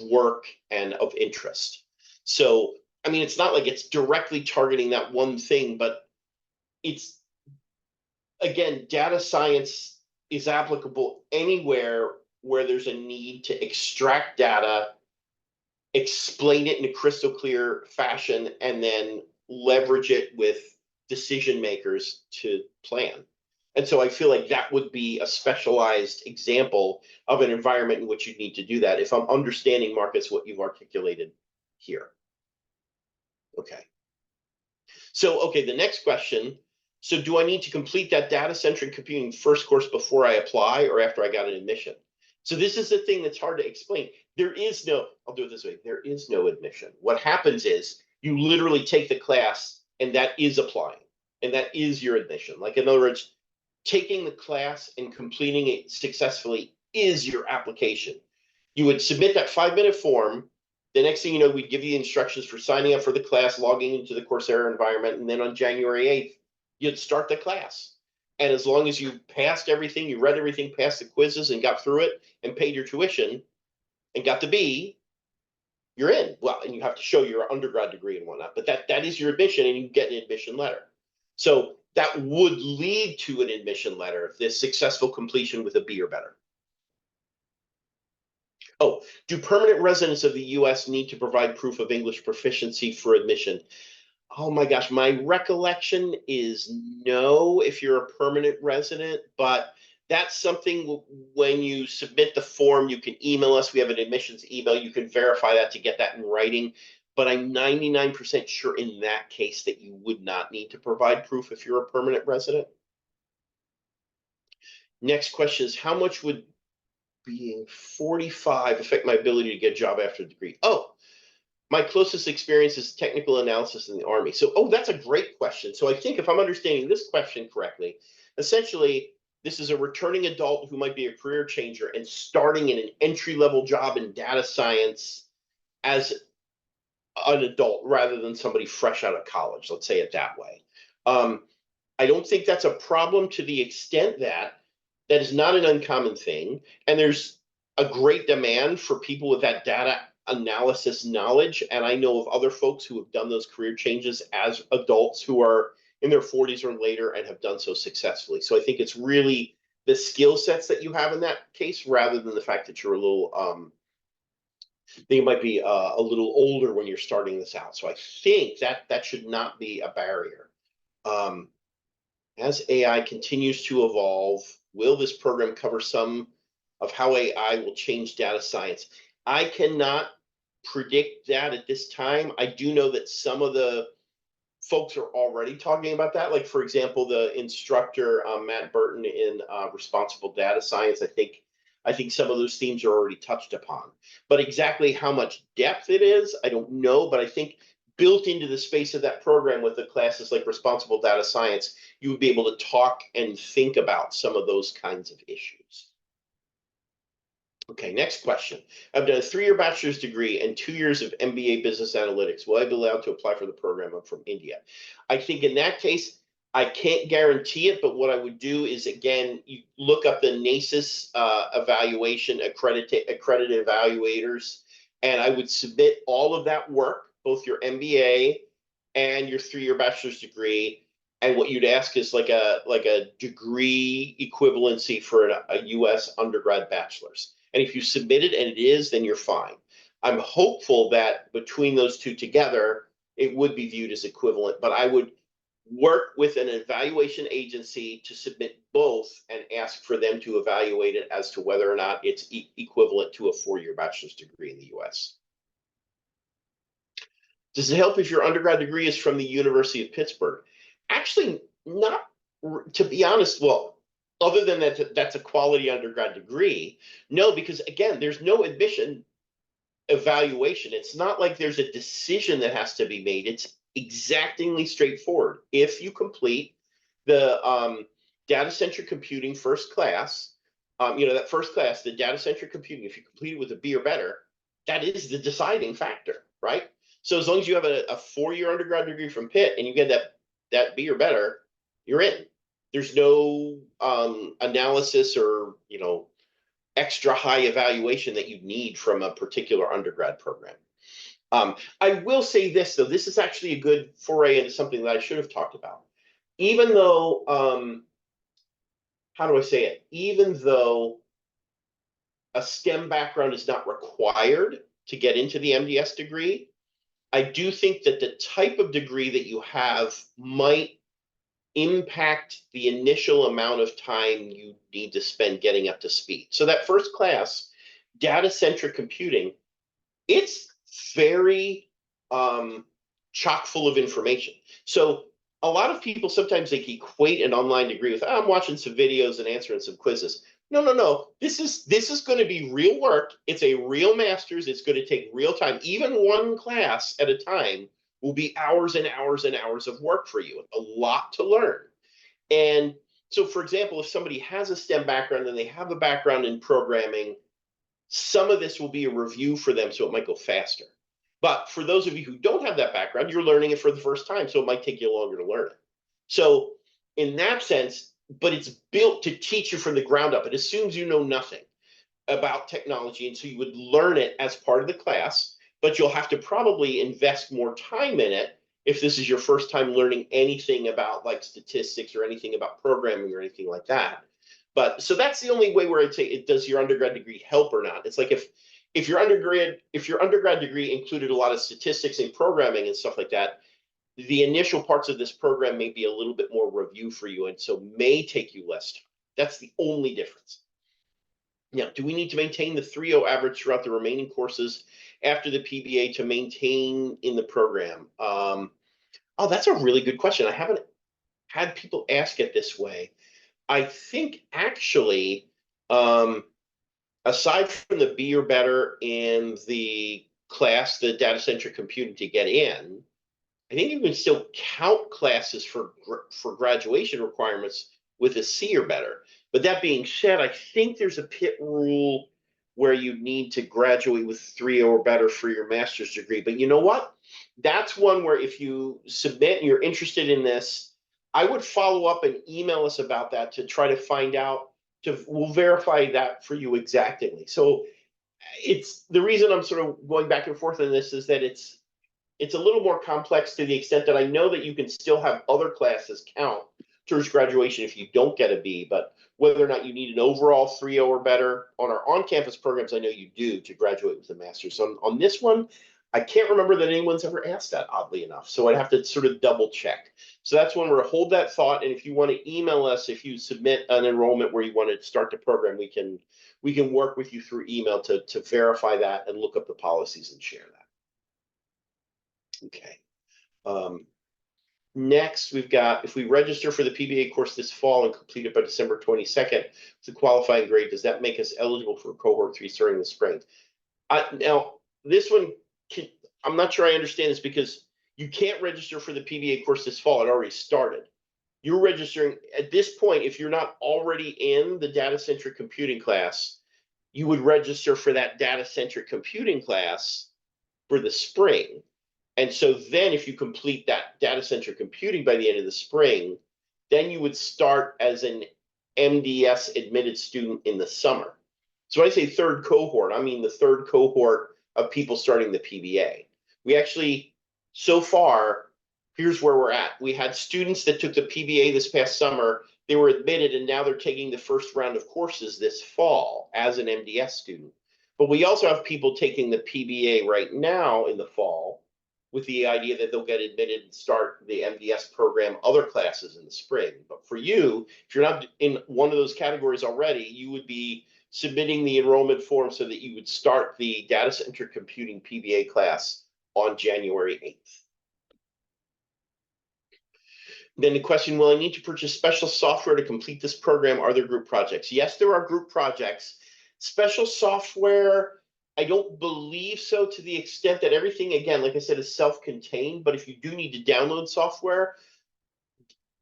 work and of interest. So, I mean, it's not like it's directly targeting that one thing, but it's, again, data science is applicable anywhere where there's a need to extract data, explain it in a crystal clear fashion, and then leverage it with decision makers to plan. And so I feel like that would be a specialized example of an environment in which you need to do that, if I'm understanding, Marcus, what you've articulated here. Okay. So, okay, the next question. So do I need to complete that data-centric computing first course before I apply or after I got an admission? So this is the thing that's hard to explain. There is no, I'll do it this way, there is no admission. What happens is you literally take the class and that is applying, and that is your admission. Like, in other words, taking the class and completing it successfully is your application. You would submit that 5-minute form. The next thing you know, we'd give you instructions for signing up for the class, logging into the Coursera environment, and then on January 8th, you'd start the class. And as long as you passed everything, you read everything, passed the quizzes, and got through it, and paid your tuition, and got the B, you're in. Well, and you have to show your undergrad degree and whatnot, but that is your admission, and you get an admission letter. So that would lead to an admission letter if this successful completion with a B or better. Oh, do permanent residents of the US need to provide proof of English proficiency for admission? Oh my gosh, my recollection is no if you're a permanent resident, but that's something when you submit the form, you can email us. We have an admissions email. You can verify that to get that in writing. But I'm 99% sure in that case that you would not need to provide proof if you're a permanent resident. Next question is, how much would being 45 affect my ability to get a job after a degree? Oh, my closest experience is technical analysis in the Army. So, oh, that's a great question. So I think if I'm understanding this question correctly, essentially, this is a returning adult who might be a career changer and starting in an entry-level job in data science as an adult rather than somebody fresh out of college. Let's say it that way. I don't think that's a problem to the extent that that is not an uncommon thing. And there's a great demand for people with that data analysis knowledge. And I know of other folks who have done those career changes as adults who are in their 40s or later and have done so successfully. So I think it's really the skill sets that you have in that case rather than the fact that you're a little they might be a little older when you're starting this out. So I think that should not be a barrier. As AI continues to evolve, will this program cover some of how AI will change data science? I cannot predict that at this time. I do know that some of the folks are already talking about that. Like, for example, the instructor, Matt Burton in Responsible Data Science, I think some of those themes are already touched upon. But exactly how much depth it is, I don't know. But I think built into the space of that program with the classes like Responsible Data Science, you would be able to talk and think about some of those kinds of issues. Okay, next question. I've done a 3-year bachelor's degree and 2 years of MBA business analytics. Will I be allowed to apply for the program? I'm from India. I think in that case, I can't guarantee it, but what I would do is, again, you look up the NACIS evaluation, accredited evaluators, and I would submit all of that work, both your MBA and your 3-year bachelor's degree. And what you'd ask is like a degree equivalency for a US undergrad bachelor's. And if you submit it and it is, then you're fine. I'm hopeful that between those two together, it would be viewed as equivalent, but I would work with an evaluation agency to submit both and ask for them to evaluate it as to whether or not it's equivalent to a 4-year bachelor's degree in the US. Does it help if your undergrad degree is from the University of Pittsburgh? Actually, not, to be honest. Well, other than that's a quality undergrad degree. No, because again, there's no admission evaluation. It's not like there's a decision that has to be made. It's exactingly straightforward. If you complete the data-centric computing first class, that first class, the data-centric computing, if you complete it with a B or better, that is the deciding factor, right? So as long as you have a 4-year undergrad degree from Pitt and you get that B or better, you're in. There's no analysis or extra high evaluation that you need from a particular undergrad program. I will say this, though. This is actually a good foray into something that I should have talked about. Even though, how do I say it? Even though a STEM background is not required to get into the MDS degree, I do think that the type of degree that you have might impact the initial amount of time you need to spend getting up to speed. So that first class, data-centric computing, it's very chock full of information. So a lot of people sometimes they equate an online degree with, oh, I'm watching some videos and answering some quizzes. No, no, no. This is going to be real work. It's a real master's. It's going to take real time. Even one class at a time will be hours and hours and hours of work for you. A lot to learn. And so, for example, if somebody has a STEM background and they have a background in programming, some of this will be a review for them, so it might go faster. But for those of you who don't have that background, you're learning it for the first time, so it might take you longer to learn it. So in that sense, but it's built to teach you from the ground up. It assumes you know nothing about technology, and so you would learn it as part of the class, but you'll have to probably invest more time in it if this is your first time learning anything about like statistics or anything about programming or anything like that. But so that's the only way where I'd say it does your undergrad degree help or not. It's like if your undergrad degree included a lot of statistics and programming and stuff like that, the initial parts of this program may be a little bit more review for you, and so may take you less time. That's the only difference. Now, do we need to maintain the 3.0 average throughout the remaining courses after the PBA to maintain in the program? Oh, that's a really good question. I haven't had people ask it this way. I think actually, aside from the B or better in the class, the data-centric computing to get in, I think you can still count classes for graduation requirements with a C or better. But that being said, I think there's a Pitt rule where you need to graduate with 3 or better for your master's degree. But you know what? That's one where if you submit and you're interested in this, I would follow up and email us about that to try to find out. We'll verify that for you exactly. So it's the reason I'm sort of going back and forth on this is that it's a little more complex to the extent that I know that you can still have other classes count towards graduation if you don't get a B, but whether or not you need an overall 3.0 or better on our on-campus programs, I know you do to graduate with a master's. So on this one, I can't remember that anyone's ever asked that, oddly enough. So I'd have to sort of double check. So that's when we're hold that thought. And if you want to email us, if you submit an enrollment where you want to start the program, we can work with you through email to verify that and look up the policies and share that. Okay. Next, we've got, if we register for the PBA course this fall and complete it by December 22nd, the qualifying grade, does that make us eligible for cohort 3 starting the spring? Now, this one, I'm not sure I understand this because you can't register for the PBA course this fall. It already started. You're registering at this point, if you're not already in the data-centric computing class, you would register for that data-centric computing class for the spring. And so then if you complete that data-centric computing by the end of the spring, then you would start as an MDS admitted student in the summer. So when I say third cohort, I mean the third cohort of people starting the PBA. We actually, so far, here's where we're at. We had students that took the PBA this past summer. They were admitted, and now they're taking the first round of courses this fall as an MDS student. But we also have people taking the PBA right now in the fall, with the idea that they'll get admitted and start the MDS program, other classes in the spring. But for you, if you're not in one of those categories already, you would be submitting the enrollment form so that you would start the data-centric computing PBA class on January 8th. Then the question, will I need to purchase special software to complete this program? Are there group projects? Yes, there are group projects. Special software, I don't believe so, to the extent that everything, again, like I said, is self-contained. But if you do need to download software,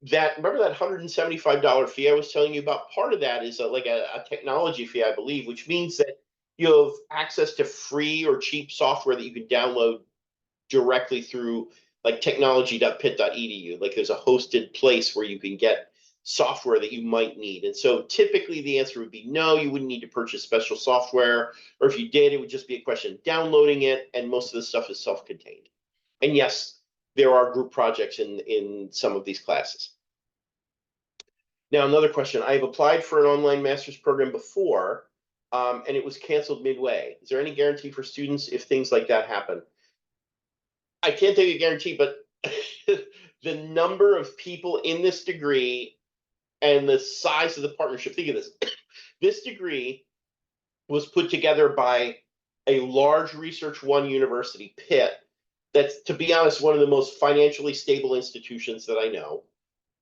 remember that $175 fee I was telling you about? Part of that is like a technology fee, I believe, which means that you have access to free or cheap software that you can download directly through like technology.pitt.edu. Like there's a hosted place where you can get software that you might need. And so typically the answer would be no, you wouldn't need to purchase special software. Or if you did, it would just be a question of downloading it. And most of the stuff is self-contained. And yes, there are group projects in some of these classes. Now, another question. I've applied for an online master's program before, and it was canceled midway. Is there any guarantee for students if things like that happen? I can't take a guarantee, but the number of people in this degree and the size of the partnership. Think of this. This degree was put together by a large Research One university, Pitt, that's, to be honest, one of the most financially stable institutions that I know.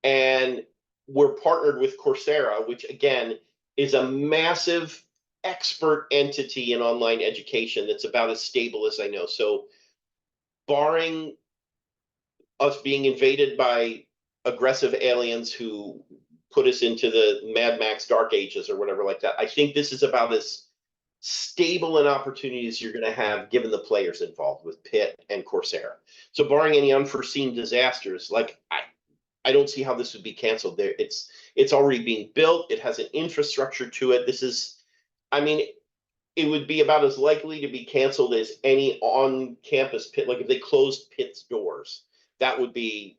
And we're partnered with Coursera, which again is a massive expert entity in online education that's about as stable as I know. So, barring us being invaded by aggressive aliens who put us into the Mad Max Dark Ages or whatever like that, I think this is about as stable an opportunity as you're going to have given the players involved with Pitt and Coursera. So, barring any unforeseen disasters, like I don't see how this would be canceled. There, it's already being built. It has an infrastructure to it. This is, I mean, it would be about as likely to be canceled as any on-campus Pitt. Like if they closed Pitt's doors, that would be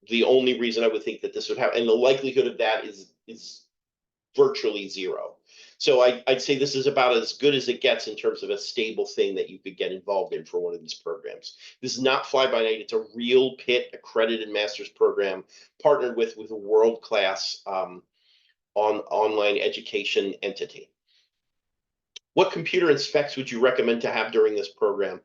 the only reason I would think that this would happen. And the likelihood of that is virtually zero. So I'd say this is about as good as it gets in terms of a stable thing that you could get involved in for one of these programs. This is not fly by night. It's a real Pitt accredited master's program partnered with a world-class online education entity. What computer and specs would you recommend to have during this program?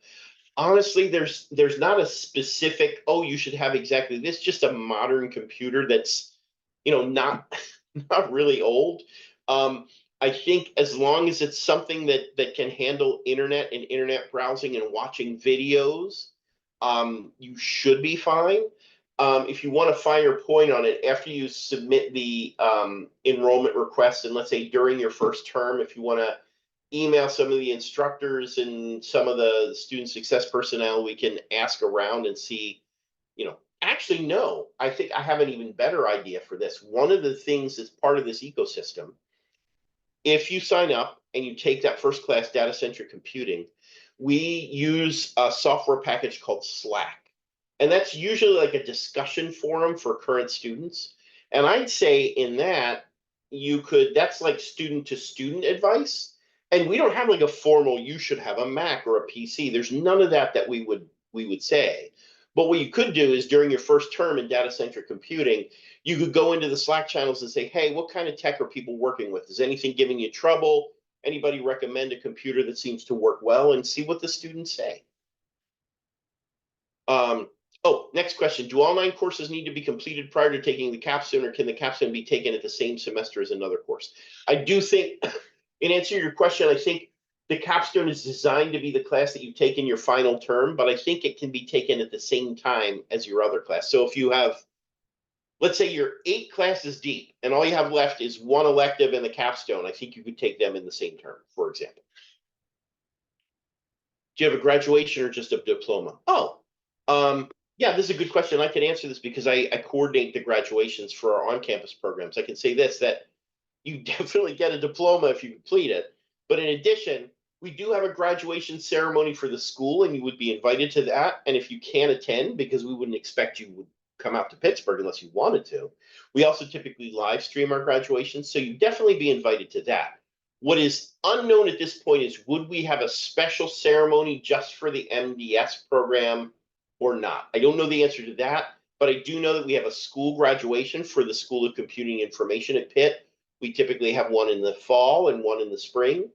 Honestly, there's not a specific, oh, you should have exactly this, just a modern computer that's, not not really old. I think as long as it's something that can handle internet and internet browsing and watching videos, you should be fine. If you want a finer point on it, after you submit the enrollment request, and let's say during your first term, if you want to email some of the instructors and some of the student success personnel, we can ask around and see, actually, no, I think I have an even better idea for this. One of the things that's part of this ecosystem, if you sign up and you take that first class, data-centric computing, we use a software package called Slack. And that's usually like a discussion forum for current students. And I'd say in that, that's like student to student advice. And we don't have like a formal, you should have a Mac or a PC. There's none of that we would say. But what you could do is during your first term in data-centric computing, you could go into the Slack channels and say, hey, what kind of tech are people working with? Is anything giving you trouble? Anybody recommend a computer that seems to work well? And see what the students say. Next question. Do all 9 courses need to be completed prior to taking the capstone, or can the capstone be taken at the same semester as another course? I do think, in answer to your question, I think the capstone is designed to be the class that you take in your final term, but I think it can be taken at the same time as your other class. So if you have, let's say you're 8 classes deep and all you have left is 1 elective and the capstone, I think you could take them in the same term, for example. Do you have a graduation or just a diploma? Yeah, this is a good question. I can answer this because I coordinate the graduations for our on-campus programs. I can say this, that you definitely get a diploma if you complete it. But in addition, we do have a graduation ceremony for the school, and you would be invited to that. And if you can't attend, because we wouldn't expect you would come out to Pittsburgh unless you wanted to, we also typically live stream our graduations. So you'd definitely be invited to that. What is unknown at this point is, would we have a special ceremony just for the MDS program or not? I don't know the answer to that, but I do know that we have a school graduation for the School of Computing Information at Pitt. We typically have one in the fall and one in the spring,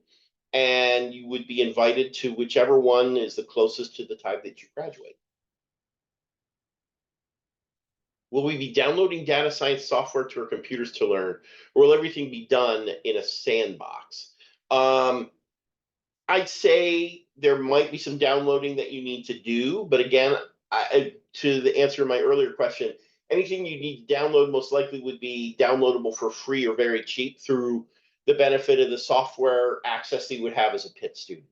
and you would be invited to whichever one is the closest to the time that you graduate. Will we be downloading data science software to our computers to learn, or will everything be done in a sandbox? I'd say there might be some downloading that you need to do, but again, to the answer to my earlier question, anything you need to download most likely would be downloadable for free or very cheap through the benefit of the software access that you would have as a Pitt student.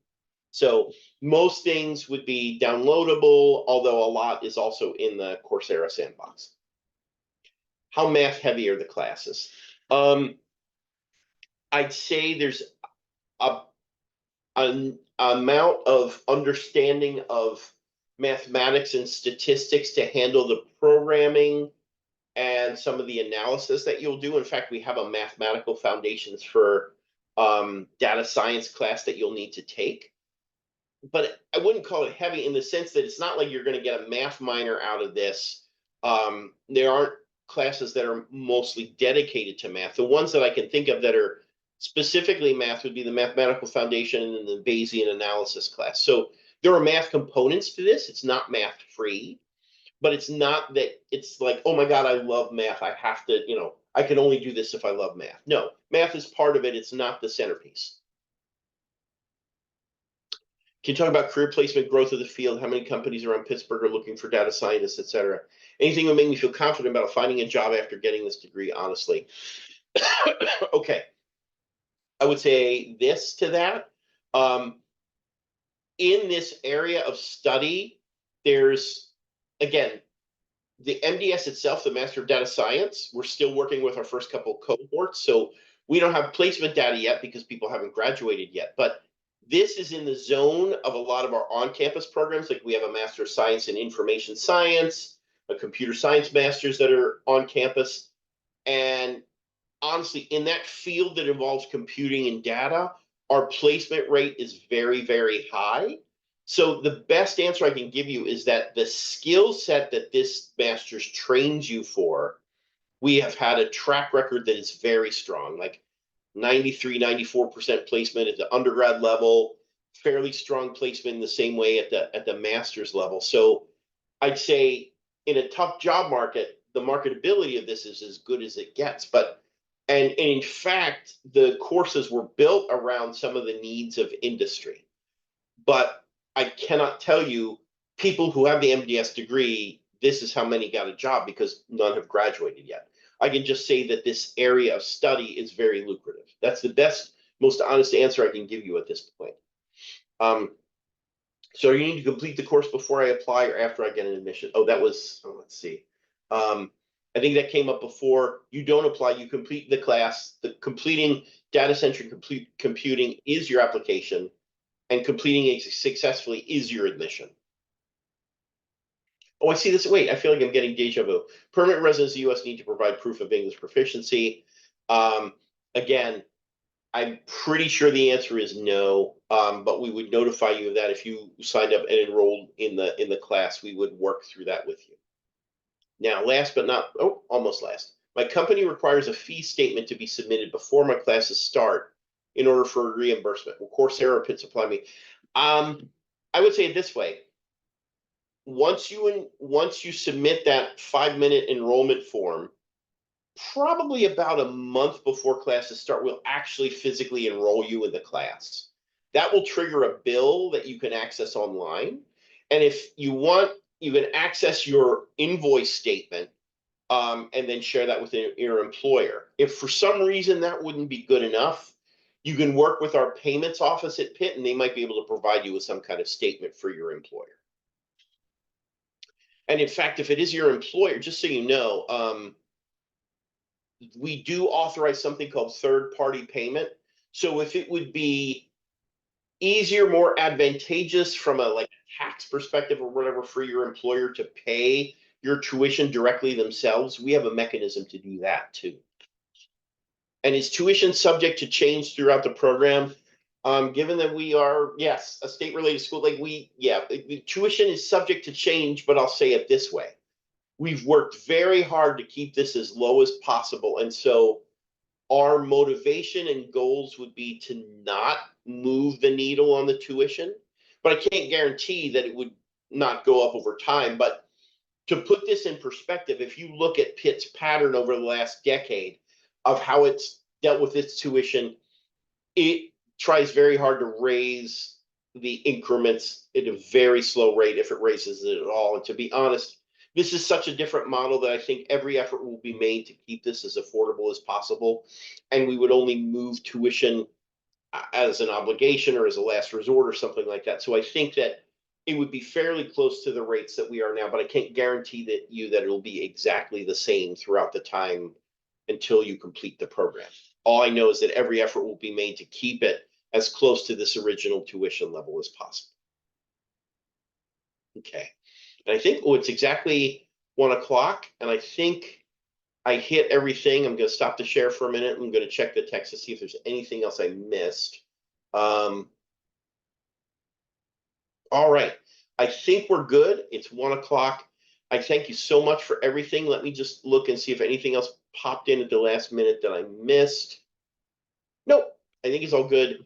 So most things would be downloadable, although a lot is also in the Coursera sandbox. How math heavy are the classes? I'd say there's an amount of understanding of mathematics and statistics to handle the programming and some of the analysis that you'll do. In fact, we have a mathematical foundations for data science class that you'll need to take. But I wouldn't call it heavy in the sense that it's not like you're going to get a math minor out of this There aren't classes that are mostly dedicated to math. The ones that I can think of that are specifically math would be the mathematical foundation and the Bayesian analysis class. So there are math components to this. It's not math free, but it's not that it's like, oh my God, I love math. I have to, I can only do this if I love math. No, math is part of it. It's not the centerpiece. Can you talk about career placement, growth of the field? How many companies around Pittsburgh are looking for data scientists, et cetera? Anything that would make me feel confident about finding a job after getting this degree, honestly. Okay. I would say this to that. In this area of study, there's, again, the MDS itself, the Master of Data Science, we're still working with our first couple cohorts. So we don't have placement data yet because people haven't graduated yet. But this is in the zone of a lot of our on-campus programs. Like we have a Master of Science in Information Science, a Computer Science Masters that are on campus. And honestly, in that field that involves computing and data, our placement rate is very, very high. So the best answer I can give you is that the skill set that this master's trains you for, we have had a track record that is very strong, like 93, 94% placement at the undergrad level, fairly strong placement in the same way at the master's level. So I'd say in a tough job market, the marketability of this is as good as it gets. And in fact, the courses were built around some of the needs of industry. But I cannot tell you people who have the MDS degree, this is how many got a job because none have graduated yet. I can just say that this area of study is very lucrative. That's the best, most honest answer I can give you at this point. So you need to complete the course before I apply or after I get an admission. Oh, that was, let's see. I think that came up before. You don't apply, you complete the class. The completing data-centric computing is your application, and completing it successfully is your admission. Oh, I see this. Wait, I feel like I'm getting deja vu. Permanent residents in the U.S. need to provide proof of English proficiency. Again, I'm pretty sure the answer is no, but we would notify you of that if you signed up and enrolled in the class. We would work through that with you. Now, last but not, almost last. My company requires a fee statement to be submitted before my classes start in order for reimbursement. Will Coursera or Pitt supply me? I would say it this way. Once you submit that 5-minute enrollment form, probably about a month before classes start, we'll actually physically enroll you in the class. That will trigger a bill that you can access online. And if you want, you can access your invoice statement and then share that with your employer. If for some reason that wouldn't be good enough, you can work with our payments office at Pitt, and they might be able to provide you with some kind of statement for your employer. And in fact, if it is your employer, just so you know, we do authorize something called third-party payment. So if it would be easier, more advantageous from a tax perspective or whatever for your employer to pay your tuition directly themselves, we have a mechanism to do that too. And is tuition subject to change throughout the program? Given that we are, yes, a state-related school, the tuition is subject to change, but I'll say it this way. We've worked very hard to keep this as low as possible. And so our motivation and goals would be to not move the needle on the tuition, but I can't guarantee that it would not go up over time. But to put this in perspective, if you look at Pitt's pattern over the last decade of how it's dealt with its tuition, it tries very hard to raise the increments at a very slow rate, if it raises it at all. And to be honest, this is such a different model that I think every effort will be made to keep this as affordable as possible. And we would only move tuition as an obligation or as a last resort or something like that. So I think that it would be fairly close to the rates that we are now, but I can't guarantee that it'll be exactly the same throughout the time until you complete the program. All I know is that every effort will be made to keep it as close to this original tuition level as possible. Okay. And I think, it's exactly 1 o'clock, and I think I hit everything. I'm going to stop the share for a minute. I'm going to check the text to see if there's anything else I missed. All right. I think we're good. It's 1 o'clock. I thank you so much for everything. Let me just look and see if anything else popped in at the last minute that I missed. Nope, I think it's all good.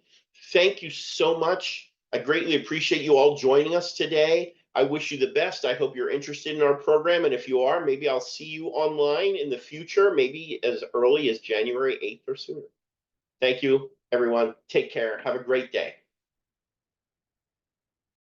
Thank you so much. I greatly appreciate you all joining us today. I wish you the best. I hope you're interested in our program. And if you are, maybe I'll see you online in the future, maybe as early as January 8th or sooner. Thank you, everyone. Take care. Have a great day.